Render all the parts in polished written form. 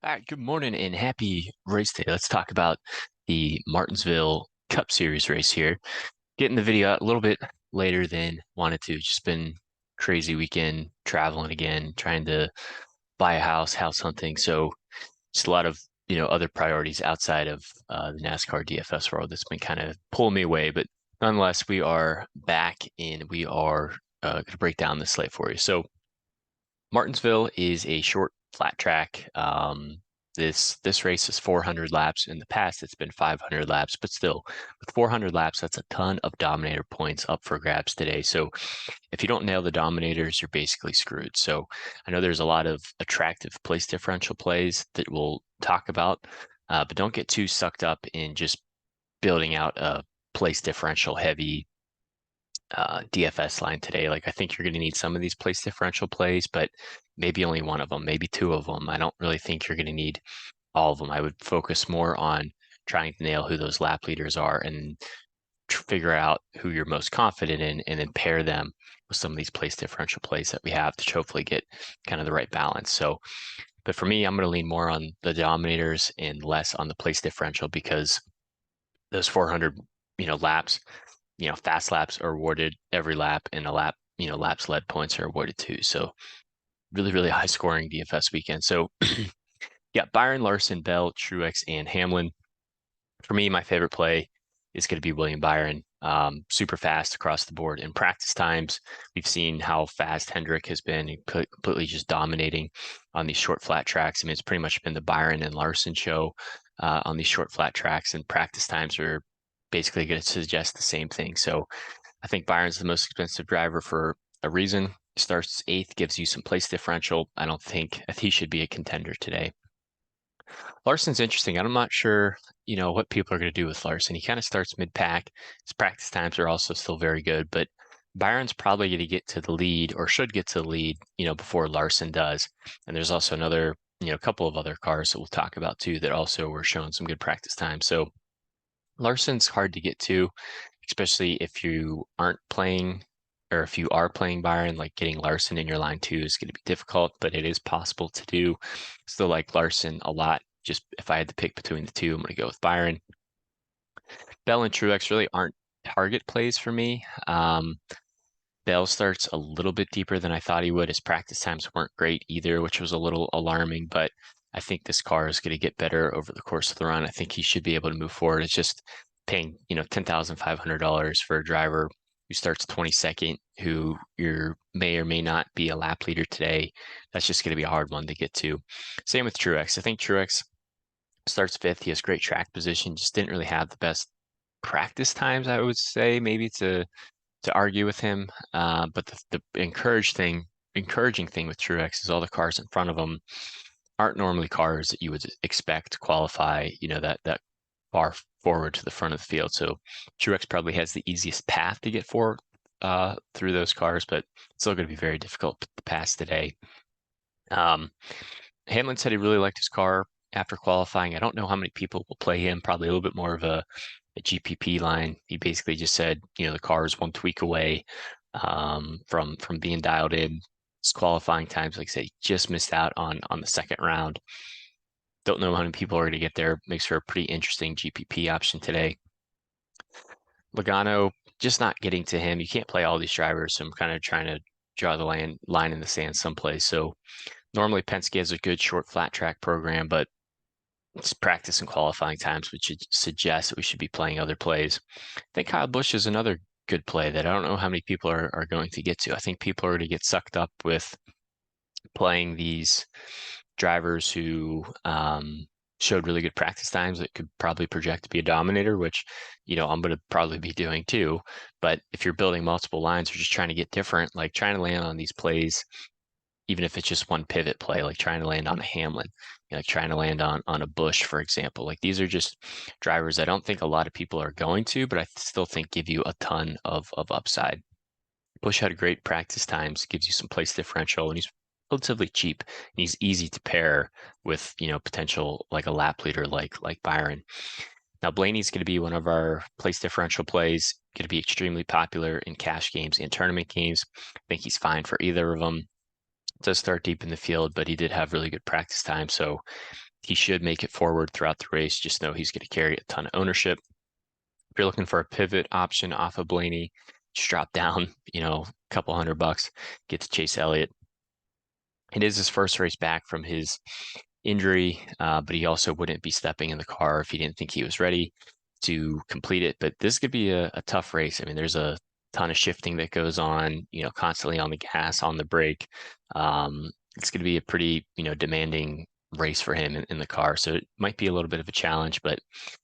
All right, good morning and happy race day. Let's talk about the Martinsville Cup Series race here. Getting the video out a little bit later than wanted to. Just been crazy weekend traveling again, trying to buy a house hunting. So just a lot of, other priorities outside of the NASCAR DFS world that's been kind of pulling me away. But nonetheless, we are back and we are going to break down the slate for you. So Martinsville is a short flat track. This race is 400 laps. In the past, it's been 500 laps, but still, with 400 laps, that's a ton of Dominator points up for grabs today. So if you don't nail the Dominators, you're basically screwed. So I know there's a lot of attractive place differential plays that we'll talk about, but don't get too sucked up in just building out a place differential heavy DFS line today. Like I think you're going to need some of these place differential plays, but maybe only one of them, maybe two of them. I don't really think you're going to need all of them. I would focus more on trying to nail who those lap leaders are and figure out who you're most confident in and then pair them with some of these place differential plays that we have to hopefully get kind of the right balance. So, but for me, I'm going to lean more on the dominators and less on the place differential because those 400, laps, fast laps are awarded every lap and a lap, laps led points are awarded too. So really, really high scoring DFS weekend. So yeah, Byron, Larson, Bell, Truex, and Hamlin. For me, my favorite play is going to be William Byron. Super fast across the board in practice times. We've seen how fast Hendrick has been completely just dominating on these short flat tracks. I mean, it's pretty much been the Byron and Larson show on these short flat tracks, and practice times are basically going to suggest the same thing. So I think Byron's the most expensive driver for a reason. Starts eighth, gives you some place differential. I don't think he should be a contender today. Larson's interesting. I'm not sure, what people are going to do with Larson. He kind of starts mid-pack. His practice times are also still very good, but Byron's probably going to get to the lead or should get to the lead, before Larson does. And there's also another, a couple of other cars that we'll talk about too that also were showing some good practice time. So Larson's hard to get to, especially if you aren't playing or if you are playing Byron, like getting Larson in your line too is going to be difficult, but it is possible to do. Still like Larson a lot. Just if I had to pick between the two, I'm going to go with Byron. Bell and Truex really aren't target plays for me. Bell starts a little bit deeper than I thought he would. His practice times weren't great either, which was a little alarming, but I think this car is going to get better over the course of the run. I think he should be able to move forward. It's just paying, $10,500 for a driver who starts 22nd, who may or may not be a lap leader today. That's just going to be a hard one to get to. Same with Truex. I think Truex starts fifth. He has great track position, just didn't really have the best practice times, I would say, maybe to argue with him. But the encouraging thing with Truex is all the cars in front of him aren't normally cars that you would expect to qualify, that far forward to the front of the field. So Truex probably has the easiest path to get forward through those cars, but it's still going to be very difficult to pass today. Hamlin said he really liked his car after qualifying. I don't know how many people will play him, probably a little bit more of a GPP line. He basically just said, the car is one tweak away from being dialed in. His qualifying times, like I said, he just missed out on the second round. Don't know how many people are going to get there. Makes for a pretty interesting GPP option today. Logano, just not getting to him. You can't play all these drivers, so I'm kind of trying to draw the line in the sand someplace. So normally Penske has a good short flat track program, but it's practice and qualifying times, which should suggest that we should be playing other plays. I think Kyle Busch is another good play that I don't know how many people are going to get to. I think people are going to get sucked up with playing these drivers who showed really good practice times that could probably project to be a dominator, which, I'm going to probably be doing too. But if you're building multiple lines or just trying to get different, like trying to land on these plays, even if it's just one pivot play, like trying to land on a Hamlin, like trying to land on a Busch, for example. Like these are just drivers I don't think a lot of people are going to, but I still think give you a ton of upside. Busch had great practice times, gives you some place differential, and he's relatively cheap. And he's easy to pair with, potential like a lap leader like Byron. Now Blaney's going to be one of our place differential plays, going to be extremely popular in cash games and tournament games. I think he's fine for either of them. Does start deep in the field, but he did have really good practice time. So He should make it forward throughout the race. Just know he's going to carry a ton of ownership. If you're looking for a pivot option off of Blaney, just drop down, a couple $100, get to Chase Elliott. It is his first race back from his injury, but he also wouldn't be stepping in the car if he didn't think he was ready to complete it. But this could be a tough race. I mean, there's a ton of shifting that goes on, constantly on the gas, on the brake. It's going to be a pretty, demanding race for him in the car. So it might be a little bit of a challenge, but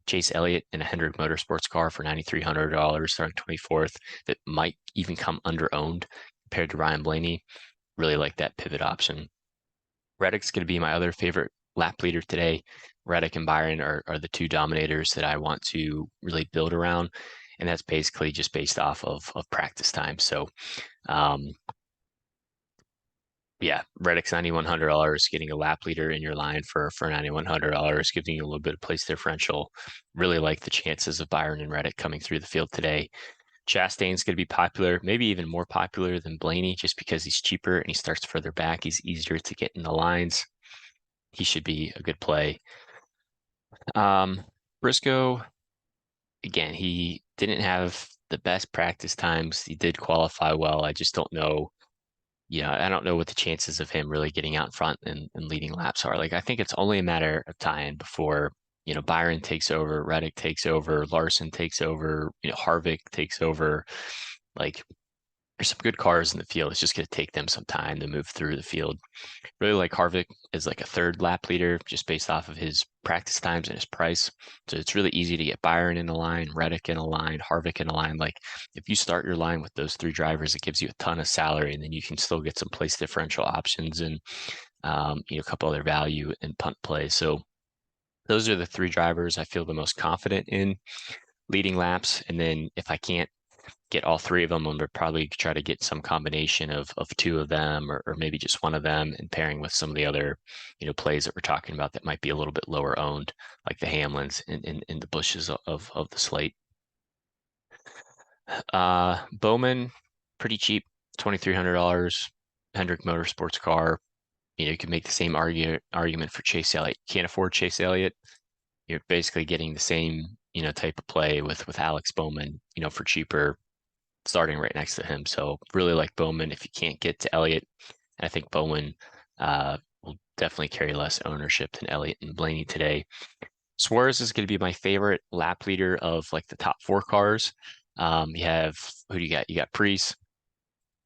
Chase Elliott in a Hendrick Motorsports car for $9,300 starting 24th, that might even come under owned compared to Ryan Blaney. Really like that pivot option. Reddick's going to be my other favorite lap leader today. Reddick and Byron are the two dominators that I want to really build around. And that's basically just based off of practice time. So, yeah, Reddick's $9,100, getting a lap leader in your line for $9,100, giving you a little bit of place differential. Really like the chances of Byron and Reddick coming through the field today. Chastain's going to be popular, maybe even more popular than Blaney, just because he's cheaper and he starts further back. He's easier to get in the lines. He should be a good play. Briscoe, again, he didn't have the best practice times. He did qualify well. I just don't know. I don't know what the chances of him really getting out in front and leading laps are. Like, I think it's only a matter of time before, Byron takes over, Reddick takes over, Larson takes over, Harvick takes over. Like, there's some good cars in the field. It's just going to take them some time to move through the field. Really like Harvick as like a third lap leader, just based off of his practice times and his price. So it's really easy to get Byron in a line, Reddick in a line, Harvick in a line. Like, if you start your line with those three drivers, it gives you a ton of salary, and then you can still get some place differential options and a couple other value and punt plays. So those are the three drivers I feel the most confident in leading laps. And then if I can't get all three of them, I'm gonna probably try to get some combination of two of them, or maybe just one of them, and pairing with some of the other, plays that we're talking about that might be a little bit lower owned, like the Hamlins in the bushes of the slate. Bowman, pretty cheap, $2,300, Hendrick Motorsports car. You can make the same argument for Chase Elliott. You can't afford Chase Elliott. You're basically getting the same, type of play with Alex Bowman, for cheaper, starting right next to him. So really like Bowman if you can't get to Elliott. I think Bowman will definitely carry less ownership than Elliott and Blaney today. Suarez is going to be my favorite lap leader of like the top four cars. You have, who do you got? You got Priest,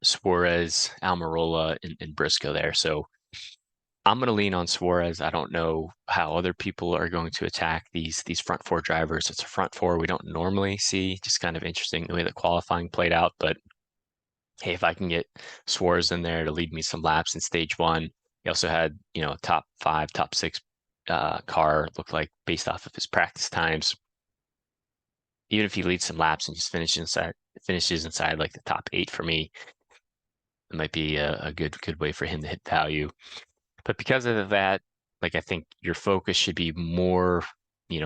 Suarez, Almirola, and Briscoe there. So I'm going to lean on Suarez. I don't know how other people are going to attack these front four drivers. It's a front four we don't normally see. Just kind of interesting the way the qualifying played out. But hey, if I can get Suarez in there to lead me some laps in stage one. He also had, top five, top six car, looked like, based off of his practice times. Even if he leads some laps and just finishes inside like the top 8 for me, it might be a good way for him to hit value. But because of that, like, I think your focus should be more,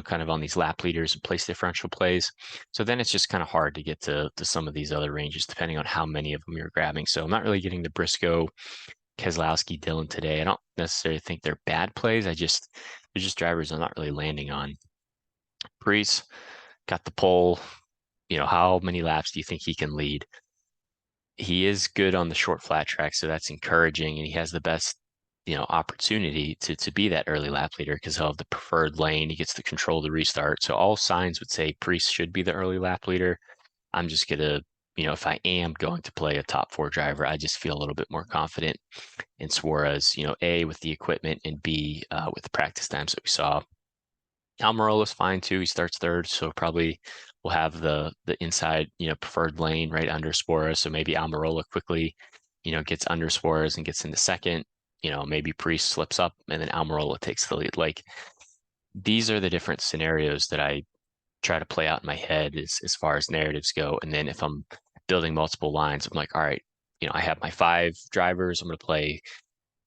kind of on these lap leaders and place differential plays. So then it's just kind of hard to get to some of these other ranges, depending on how many of them you're grabbing. So I'm not really getting the Briscoe, Keselowski, Dillon today. I don't necessarily think they're bad plays. They're just drivers I'm not really landing on. Priest got the pole. How many laps do you think he can lead? He is good on the short flat track, so that's encouraging, and he has the best opportunity to be that early lap leader because he'll have the preferred lane. He gets to control the restart. So all signs would say Priest should be the early lap leader. I'm just gonna, if I am going to play a top four driver, I just feel a little bit more confident in Suarez, A, with the equipment, and B, with the practice times that we saw. Almirola's fine too. He starts third, so probably will have the inside, preferred lane right under Suarez. So maybe Almirola quickly, gets under Suarez and gets into second. Maybe Priest slips up and then Almirola takes the lead. Like, these are the different scenarios that I try to play out in my head as far as narratives go. And then if I'm building multiple lines, I'm like, all right, I have my 5 drivers. I'm going to play,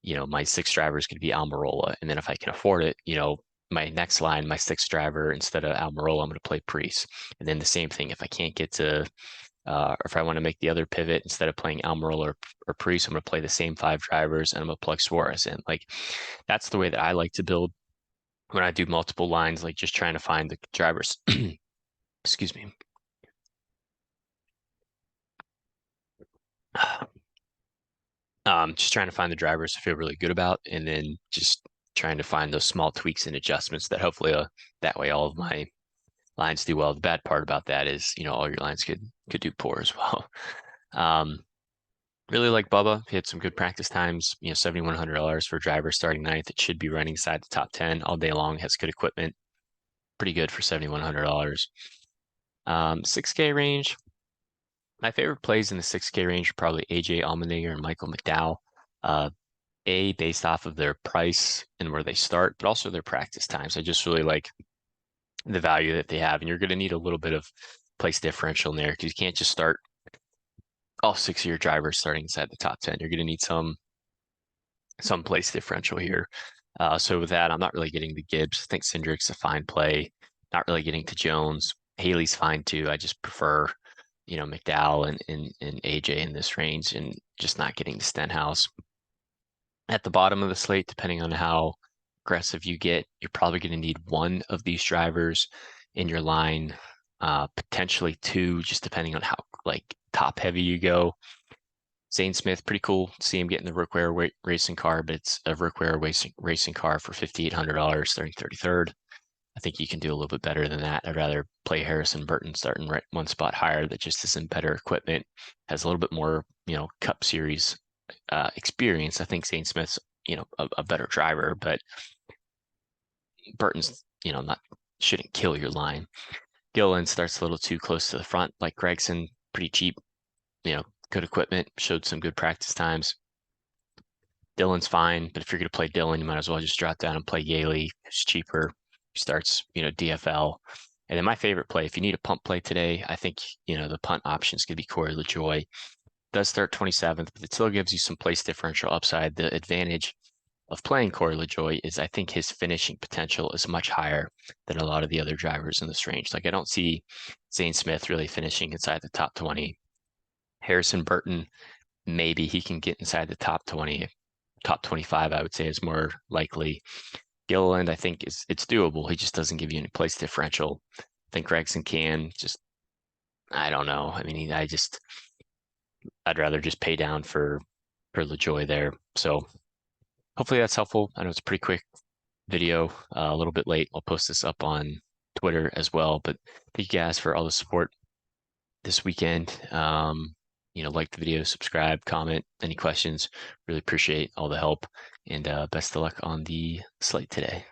my 6 drivers could be Almirola. And then if I can afford it, my next line, my 6th driver, instead of Almirola, I'm going to play Priest. And then the same thing, if I can't get to, or if I want to make the other pivot, instead of playing Almirola or Priest, I'm going to play the same 5 drivers and I'm going to plug Suarez in. Like, that's the way that I like to build when I do multiple lines, like just trying to find the drivers. Excuse me. Just trying to find the drivers I feel really good about, and then just trying to find those small tweaks and adjustments that hopefully that way all of my lines do well. The bad part about that is, all your lines could do poor as well. Um, really like Bubba. He had some good practice times, $7,100 for a driver starting ninth. It should be running inside the top 10 all day long, has good equipment, pretty good for $7,100. 6K range. My favorite plays in the 6K range are probably AJ Allmendinger and Michael McDowell. Uh, based off of their price and where they start, but also their practice times. I just really like the value that they have, and you're going to need a little bit of place differential in there because you can't just start all 6 of your drivers starting inside the top 10. You're going to need some place differential here. So with that, I'm not really getting to Gibbs. I think Cindric's a fine play. Not really getting to Jones. Haley's fine too. I just prefer, McDowell and AJ in this range, and just not getting to Stenhouse. At the bottom of the slate, depending on how aggressive you get, you're probably going to need one of these drivers in your line, potentially two, just depending on how like top heavy you go. Zane Smith, pretty cool. See him getting the Rookware racing car, but it's a Rookware racing car for $5,800, starting 33rd. I think you can do a little bit better than that. I'd rather play Harrison Burton starting right one spot higher that just is in better equipment, has a little bit more, Cup Series experience. I think Zane Smith's, a better driver, but Burton's, not shouldn't kill your line. Gilliland starts a little too close to the front, like Gregson, pretty cheap, good equipment, showed some good practice times. Dylan's fine, but if you're going to play Dylan, you might as well just drop down and play Yaley, who's cheaper, starts, DFL. And then my favorite play, if you need a punt play today, I think, the punt option is going to be Corey LaJoy. Does start 27th, but it still gives you some place differential upside. The advantage of playing Corey LaJoy is I think his finishing potential is much higher than a lot of the other drivers in this range. Like I don't see Zane Smith really finishing inside the top 20. Harrison Burton, maybe he can get inside the top 20. Top 25, I would say, is more likely. Gilliland, I think it's doable. He just doesn't give you any place differential. I think Gregson can. Just I don't know. I mean, I'd rather just pay down for LaJoy there. So hopefully that's helpful. I know it's a pretty quick video, a little bit late. I'll post this up on Twitter as well. But thank you guys for all the support this weekend. Like the video, subscribe, comment, any questions. Really appreciate all the help, and best of luck on the slate today.